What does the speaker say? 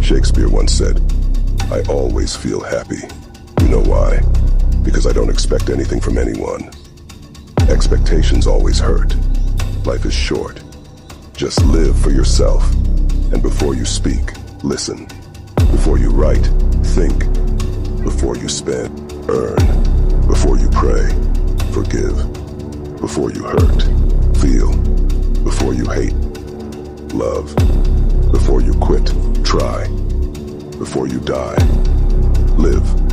Shakespeare once said, "I always feel happy." You know why? Because I don't expect anything from anyone. Expectations always hurt. Life is short. Just live for yourself. And before you speak, listen. Before you write, think. Before you spend, earn. Before you pray, forgive. Before you hurt, feel. Before you hate, love. Before you quit, try. Before you die, live.